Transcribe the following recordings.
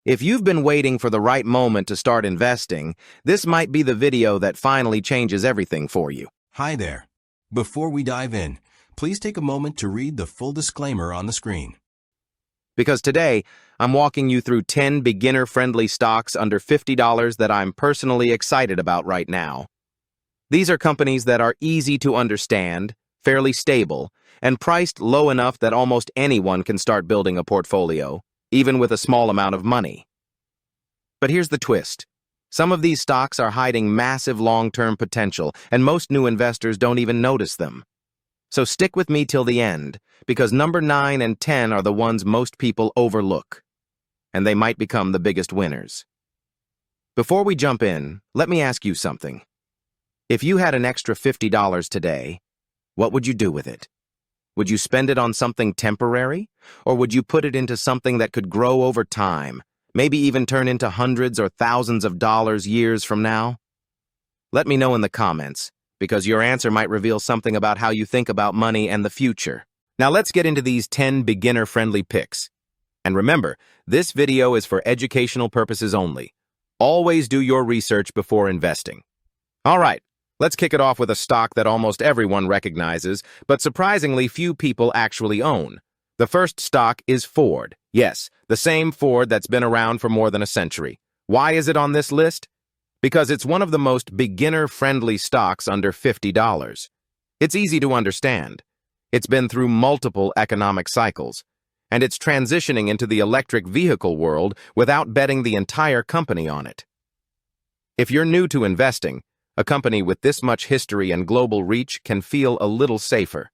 If you've been waiting for the right moment to start investing, this might be the video that finally changes everything for you. Hi there. Before we dive in, please take a moment to read the full disclaimer on the screen. Because today, I'm walking you through 10 beginner-friendly stocks under $50 that I'm personally excited about right now. These are companies that are easy to understand, fairly stable, and priced low enough that almost anyone can start building a portfolio, even with a small amount of money. But here's the twist. Some of these stocks are hiding massive long-term potential, and most new investors don't even notice them. So stick with me till the end, because number 9 and 10 are the ones most people overlook, and they might become the biggest winners. Before we jump in, let me ask you something. If you had an extra $50 today, what would you do with it? Would you spend it on something temporary, or would you put it into something that could grow over time, maybe even turn into hundreds or thousands of dollars years from now? Let me know in the comments, because your answer might reveal something about how you think about money and the future. Now let's get into these 10 beginner-friendly picks. And remember, this video is for educational purposes only. Always do your research before investing. All right, let's kick it off with a stock that almost everyone recognizes, but surprisingly few people actually own. The first stock is Ford. Yes, the same Ford that's been around for more than a century. Why is it on this list? Because it's one of the most beginner-friendly stocks under $50. It's easy to understand. It's been through multiple economic cycles, and it's transitioning into the electric vehicle world without betting the entire company on it. If you're new to investing, a company with this much history and global reach can feel a little safer.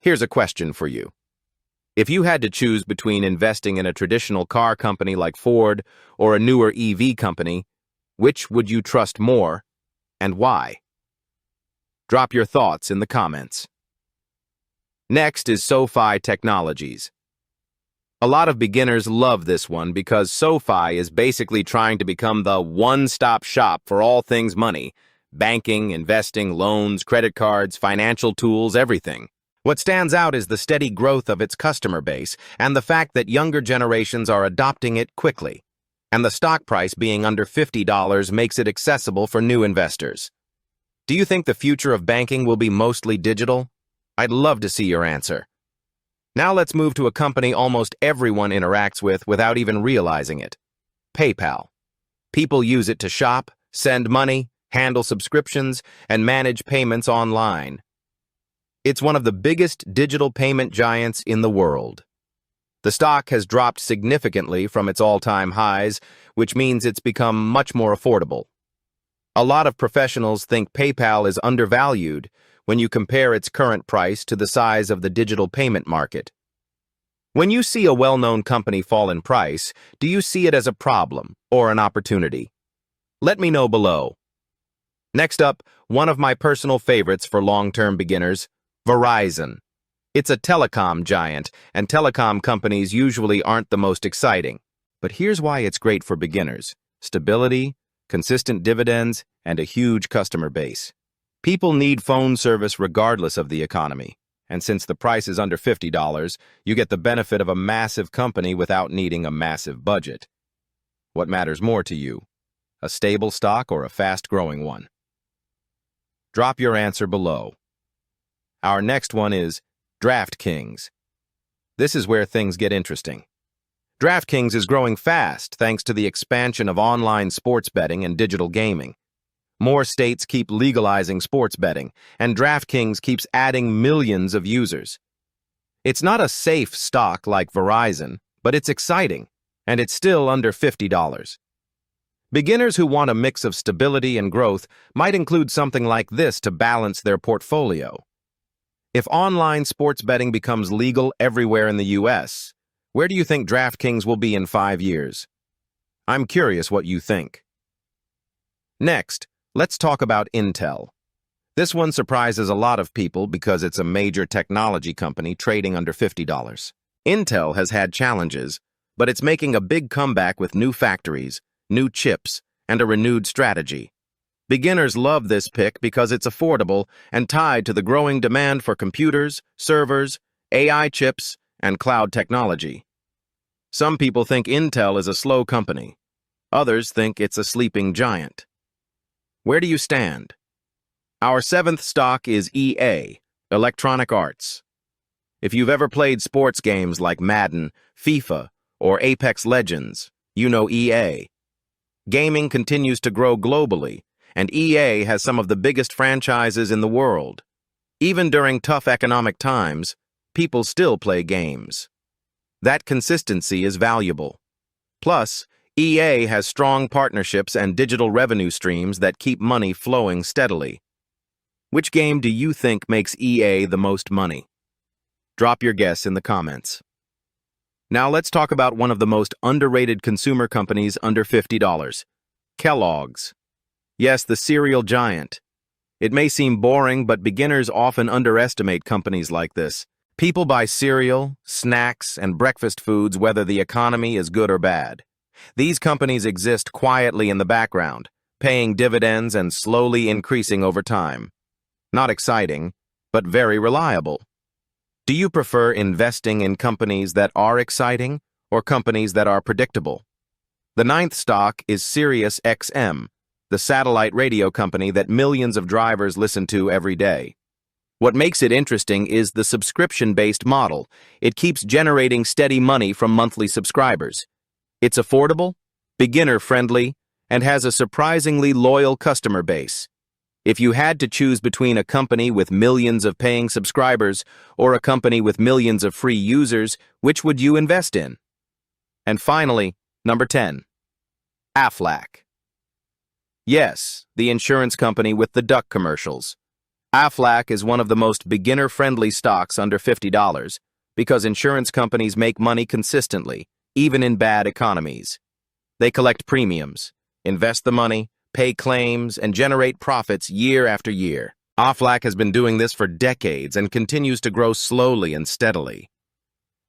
Here's a question for you. If you had to choose between investing in a traditional car company like Ford or a newer EV company, which would you trust more, and why? Drop your thoughts in the comments. Next is SoFi Technologies. A lot of beginners love this one because SoFi is basically trying to become the one-stop shop for all things money: banking, investing, loans, credit cards, financial tools, everything. What stands out is the steady growth of its customer base and the fact that younger generations are adopting it quickly. And the stock price being under $50 makes it accessible for new investors. Do you think the future of banking will be mostly digital? I'd love to see your answer. Now let's move to a company almost everyone interacts with without even realizing it: PayPal. People use it to shop, send money, handle subscriptions, and manage payments online. It's one of the biggest digital payment giants in the world. The stock has dropped significantly from its all-time highs, which means it's become much more affordable. A lot of professionals think PayPal is undervalued when you compare its current price to the size of the digital payment market. When you see a well-known company fall in price, do you see it as a problem or an opportunity? Let me know below. Next up, one of my personal favorites for long-term beginners, Verizon. It's a telecom giant, and telecom companies usually aren't the most exciting. But here's why it's great for beginners: stability, consistent dividends, and a huge customer base. People need phone service regardless of the economy, and since the price is under $50, you get the benefit of a massive company without needing a massive budget. What matters more to you, a stable stock or a fast-growing one? Drop your answer below. Our next one is DraftKings. This is where things get interesting. DraftKings is growing fast thanks to the expansion of online sports betting and digital gaming. More states keep legalizing sports betting, and DraftKings keeps adding millions of users. It's not a safe stock like Verizon, but it's exciting, and it's still under $50. Beginners who want a mix of stability and growth might include something like this to balance their portfolio. If online sports betting becomes legal everywhere in the US, where do you think DraftKings will be in 5 years? I'm curious what you think. Next, let's talk about Intel. This one surprises a lot of people because it's a major technology company trading under $50. Intel has had challenges, but it's making a big comeback with new factories, new chips, and a renewed strategy. Beginners love this pick because it's affordable and tied to the growing demand for computers, servers, AI chips, and cloud technology. Some people think Intel is a slow company. Others think it's a sleeping giant. Where do you stand? Our seventh stock is EA, Electronic Arts. If you've ever played sports games like Madden, FIFA, or Apex Legends, you know EA. Gaming continues to grow globally, and EA has some of the biggest franchises in the world. Even during tough economic times, people still play games. That consistency is valuable. Plus, EA has strong partnerships and digital revenue streams that keep money flowing steadily. Which game do you think makes EA the most money? Drop your guess in the comments. Now let's talk about one of the most underrated consumer companies under $50. Kellogg's. Yes, the cereal giant. It may seem boring, but beginners often underestimate companies like this. People buy cereal, snacks, and breakfast foods whether the economy is good or bad. These companies exist quietly in the background, paying dividends and slowly increasing over time. Not exciting, but very reliable. Do you prefer investing in companies that are exciting or companies that are predictable? The ninth stock is Sirius XM, the satellite radio company that millions of drivers listen to every day. What makes it interesting is the subscription-based model. It keeps generating steady money from monthly subscribers. It's affordable, beginner-friendly, and has a surprisingly loyal customer base. If you had to choose between a company with millions of paying subscribers or a company with millions of free users, which would you invest in? And finally, number 10. Aflac. Yes, the insurance company with the duck commercials. Aflac is one of the most beginner-friendly stocks under $50 because insurance companies make money consistently, even in bad economies. They collect premiums, invest the money, pay claims, and generate profits year after year. Aflac has been doing this for decades and continues to grow slowly and steadily.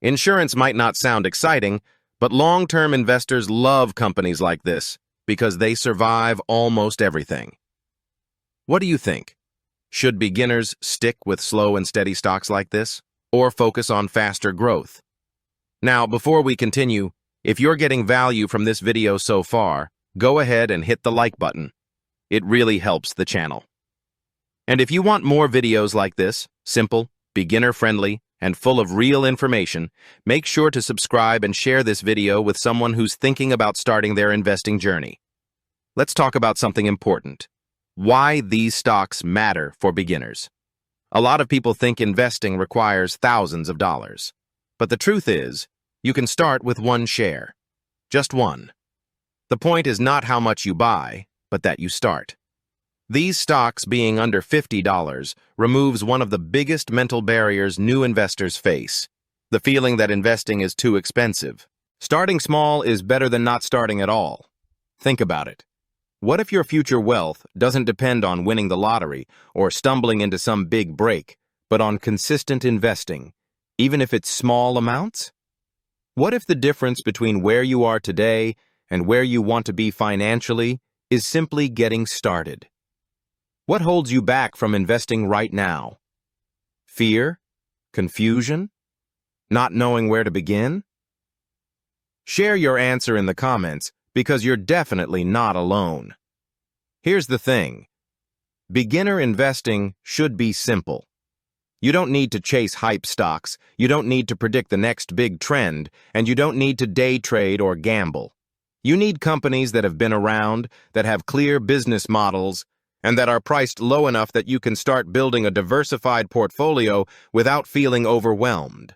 Insurance might not sound exciting, but long-term investors love companies like this because they survive almost everything. What do you think? Should beginners stick with slow and steady stocks like this, or focus on faster growth? Now, before we continue, if you're getting value from this video so far, go ahead and hit the like button. It really helps the channel. And if you want more videos like this, simple, beginner-friendly, and full of real information, make sure to subscribe and share this video with someone who's thinking about starting their investing journey. Let's talk about something important. Why these stocks matter for beginners. A lot of people think investing requires thousands of dollars. But the truth is, you can start with one share. Just one. The point is not how much you buy, but that you start. These stocks being under $50 removes one of the biggest mental barriers new investors face, the feeling that investing is too expensive. Starting small is better than not starting at all. Think about it. What if your future wealth doesn't depend on winning the lottery or stumbling into some big break, but on consistent investing, even if it's small amounts? What if the difference between where you are today and where you want to be financially is simply getting started? What holds you back from investing right now? Fear? Confusion? Not knowing where to begin? Share your answer in the comments because you're definitely not alone. Here's the thing. Beginner investing should be simple. You don't need to chase hype stocks, you don't need to predict the next big trend, and you don't need to day trade or gamble. You need companies that have been around, that have clear business models, and that are priced low enough that you can start building a diversified portfolio without feeling overwhelmed.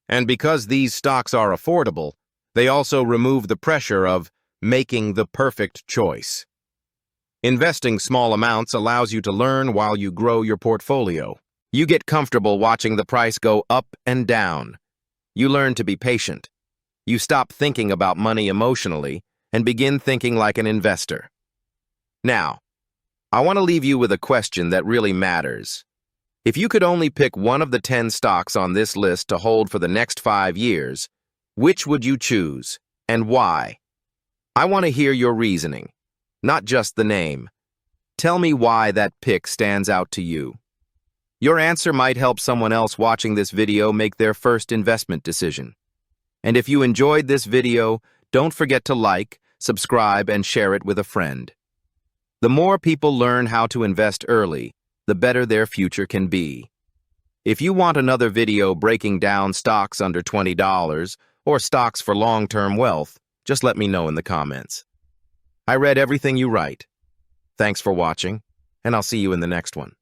And because these stocks are affordable, they also remove the pressure of making the perfect choice. Investing small amounts allows you to learn while you grow your portfolio. You get comfortable watching the price go up and down. You learn to be patient. You stop thinking about money emotionally and begin thinking like an investor. Now, I want to leave you with a question that really matters. If you could only pick one of the 10 stocks on this list to hold for the next 5 years, which would you choose and why? I want to hear your reasoning, not just the name. Tell me why that pick stands out to you. Your answer might help someone else watching this video make their first investment decision. And if you enjoyed this video, don't forget to like, subscribe, and share it with a friend. The more people learn how to invest early, the better their future can be. If you want another video breaking down stocks under $20 or stocks for long-term wealth, just let me know in the comments. I read everything you write. Thanks for watching, and I'll see you in the next one.